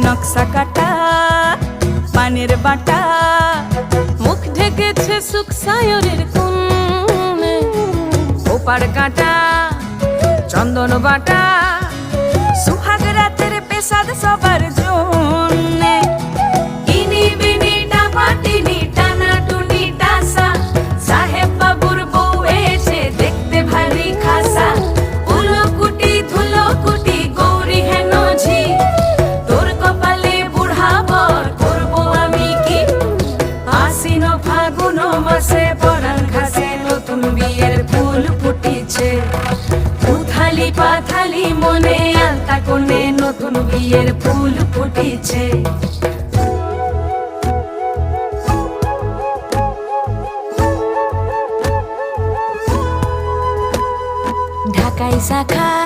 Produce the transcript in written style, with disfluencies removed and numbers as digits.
নকশা কাটা পানের বাটা, মুখ ঢেকেছে সুখ সায়রের কোণে, ওপার কাটা চন্দন বাটা, সুহাগ রাতের পেশাদ সবার জন্যে। ইনি বিনি টাপাটিনি টানা টুনি টাসা, সাহেব বাবুর বউ এসে দেখতে ভারী খাসা, উলকুটি ধুলকুটি গৌরী হেন ঝি, তোর কপালে বুড়া বর করবো আমি কি। আশ্বিন ফাগুন মাসে পরাণ ঘাসে নতুন বিয়ের ফুল ফুটিছে, উথালি পাথালি মনে আলতা কোণে নতুন বিয়ের ফুল ফুটিছে। ঢাকাই শাখা